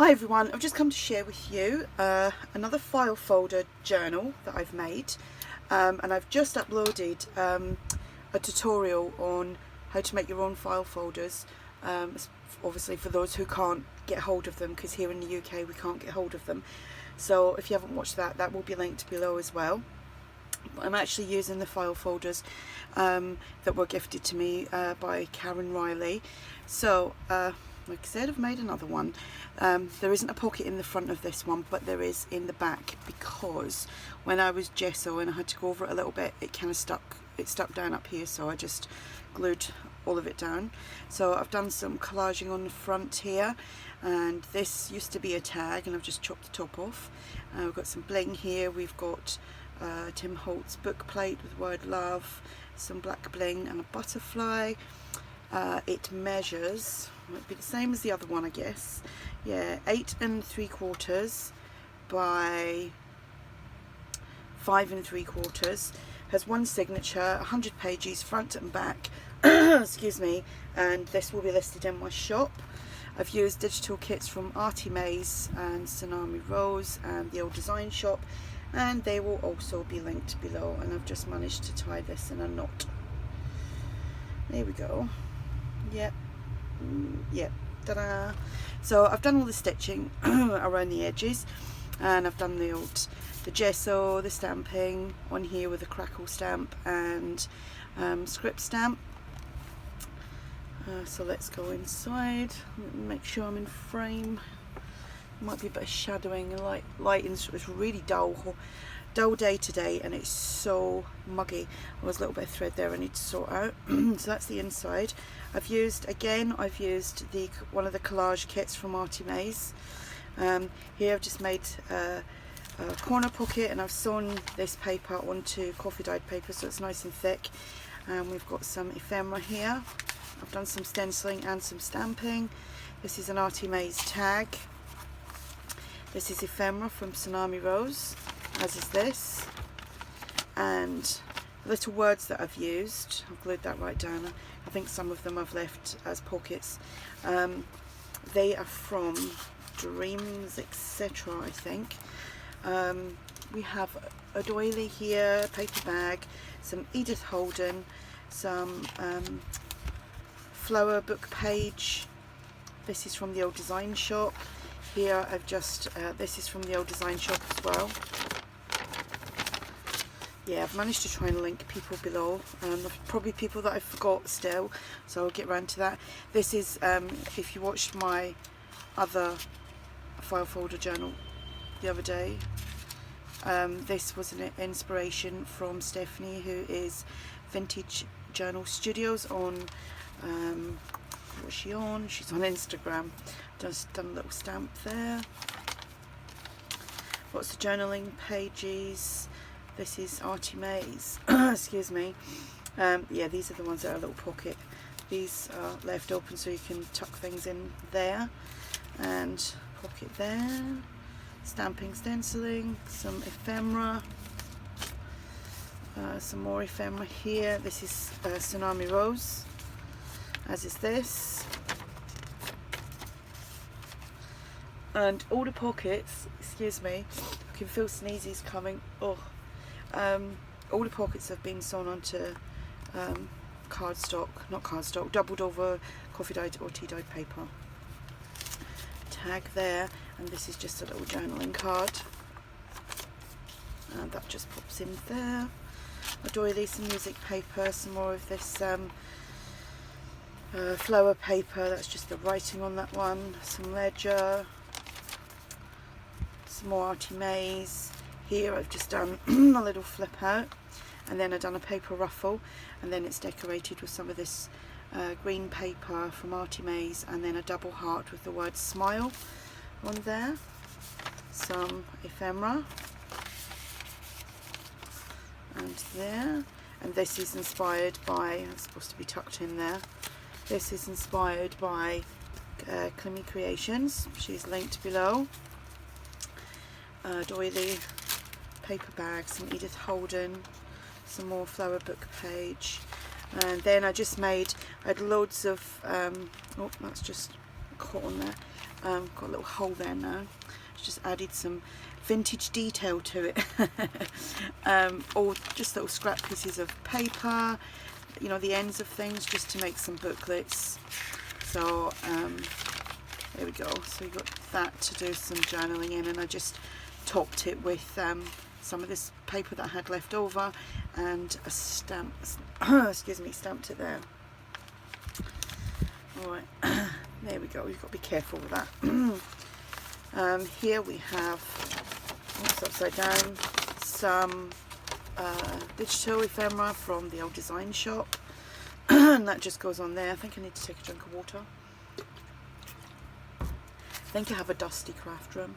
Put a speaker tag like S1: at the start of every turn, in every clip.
S1: Hi everyone, I've just come to share with you another file folder journal that I've made, and I've just uploaded a tutorial on how to make your own file folders, obviously for those who can't get hold of them, because here in the UK we can't get hold of them. So if you haven't watched that, that will be linked below as well. But I'm actually using the file folders that were gifted to me by Karen Riley. So like I said, I've made another one. There isn't a pocket in the front of this one, but there is in the back, because when I was gessoing I had to go over it a little bit. It kind of stuck down up here, so I just glued all of it down. So I've done some collaging on the front here, and this used to be a tag and I've just chopped the top off. We've got some bling here. We've got Tim Holtz book plate with word love, some black bling and a butterfly. It measures, might be the same as the other one I guess, yeah, 8 3/4 by 5 3/4, has one signature, 100 pages front and back, excuse me, and this will be listed in my shop. I've used digital kits from Artie Mays and Tsunami Rose and the Old Design Shop, and they will also be linked below, and I've just managed to tie this in a knot. There we go. Yep, yep, ta-da! So I've done all the stitching around the edges, and I've done the gesso, the stamping on here with a crackle stamp and script stamp. So let's go inside. Make sure I'm in frame. Might be a bit of shadowing and lighting. So it's really dull day today, and it's so muggy. There's a little bit of thread there I need to sort out. So that's the inside. I've used one of the collage kits from Artie Mays. Here I've just made a corner pocket, and I've sewn this paper onto coffee dyed paper so it's nice and thick. We've got some ephemera here. I've done some stenciling and some stamping. This is an Artie Mays tag. This is ephemera from Tsunami Rose, as is this. And little words that I've used, I've glued that right down. I think some of them I've left as pockets. They are from Dreams, etc. I think. We have a doily here, paper bag, some Edith Holden, some flower book page. This is from the Old Design Shop. Here I've just, this is from the Old Design Shop as well. Yeah, I've managed to try and link people below, probably people that I forgot still, so I'll get around to that. This is, if you watched my other file folder journal the other day, this was an inspiration from Stephanie, who is Vintage Journal Studios on, what's she on? She's on Instagram. Just done a little stamp there. Lots of journaling pages. This is Artie Mays. Excuse me. Yeah, these are the ones that are a little pocket. These are left open so you can tuck things in there, and pocket there. Stamping, stenciling, some ephemera, some more ephemera here. This is Tsunami Rose, as is this. And all the pockets, excuse me, I can feel sneezes coming. Oh, all the pockets have been sewn onto cardstock, doubled over coffee dyed or tea dyed paper. Tag there, and this is just a little journaling card, and that just pops in there. A doily, some music paper, some more of this flower paper. That's just the writing on that one. Some ledger. Some more Artie Mays. Here I've just done a little flip out, and then I've done a paper ruffle, and then it's decorated with some of this green paper from Artie Mays, and then a double heart with the word smile on there. Some ephemera, and there, and this is inspired by, it's supposed to be tucked in there, this is inspired by Climmy Creations. She's linked below. Doily, paper bag, some Edith Holden, some more flower book page, and then I had loads of oh, that's just caught on there. Got a little hole there now. It's just added some vintage detail to it. Or just little scrap pieces of paper, you know, the ends of things, just to make some booklets. So there we go. So we got that to do some journaling in, and I just topped it with some of this paper that I had left over and a stamp. Excuse me, stamped it there. Alright, there we go. We've got to be careful with that. Here we have, oops, upside down, some digital ephemera from the old design shop. And that just goes on there. I think I need to take a drink of water. I think I have a dusty craft room,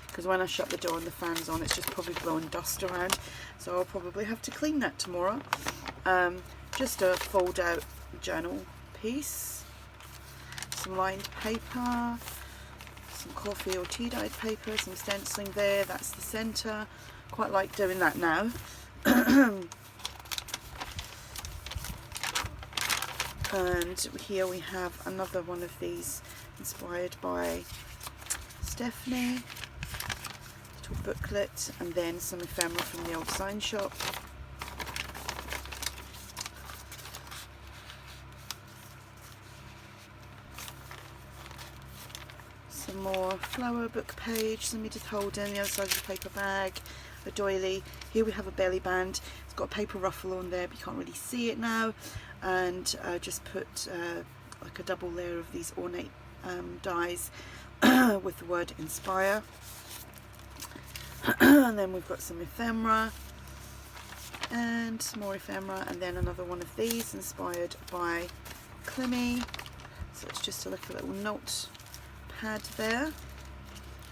S1: because when I shut the door and the fan's on, it's just probably blowing dust around, so I'll probably have to clean that tomorrow. Just a fold out journal piece, some lined paper, some coffee or tea dyed paper, some stenciling there, that's the centre. Quite like doing that now. And here we have another one of these, inspired by Stephanie, little booklet, and then some ephemera from the old sign shop. Some more flower book page, some Edith Holden, the other side of the paper bag, a doily. Here we have a belly band. It's got a paper ruffle on there, but you can't really see it now. And just put like a double layer of these ornate dies with the word inspire. And then we've got some ephemera and some more ephemera, and then another one of these inspired by Climmy. So it's just like a little note pad there,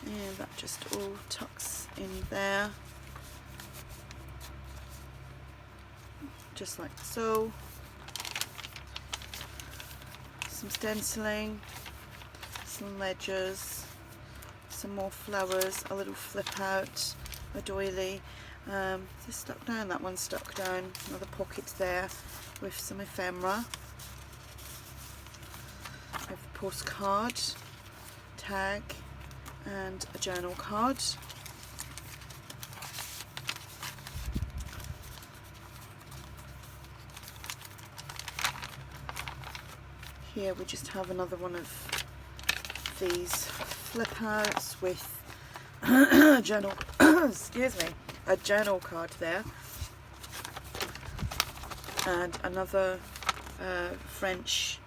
S1: and that just all tucks in there, just like so. Some stenciling, some ledgers, some more flowers, a little flip out, a doily. This stuck down, that one stuck down, another pocket there with some ephemera. I have a postcard, tag, and a journal card. Here we just have another one of these flip outs with a journal, excuse me, a journal card there, and another French,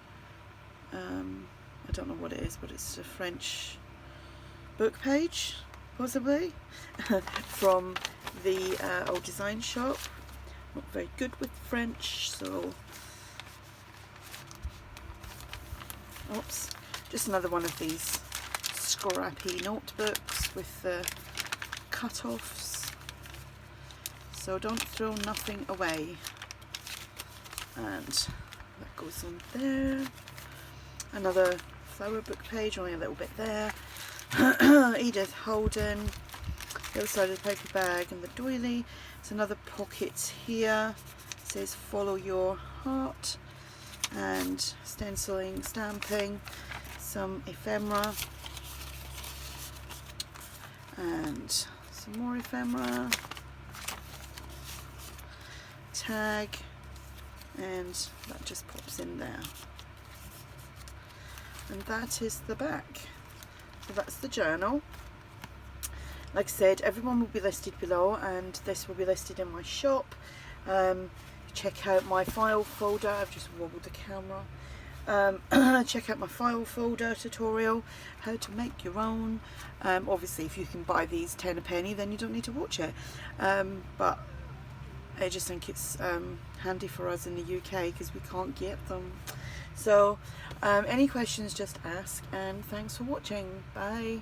S1: I don't know what it is, but it's a French book page, possibly, from the old design shop. Not very good with French, so oops, just another one of these scrappy notebooks with the cut-offs, so don't throw nothing away. And that goes on there. Another flower book page, only a little bit there. Edith Holden, the other side of the paper bag, and the doily. There's another pocket here, it says follow your heart, and stenciling, stamping, some ephemera, and some more ephemera, tag, and that just pops in there. And that is the back. So that's the journal. Like I said, everyone will be listed below, and this will be listed in my shop. Check out my file folder. I've just wobbled the camera. Check out my file folder tutorial, how to make your own. Obviously, if you can buy these 10 a penny, then you don't need to watch it. But I just think it's handy for us in the UK because we can't get them. So any questions, just ask, and thanks for watching. Bye.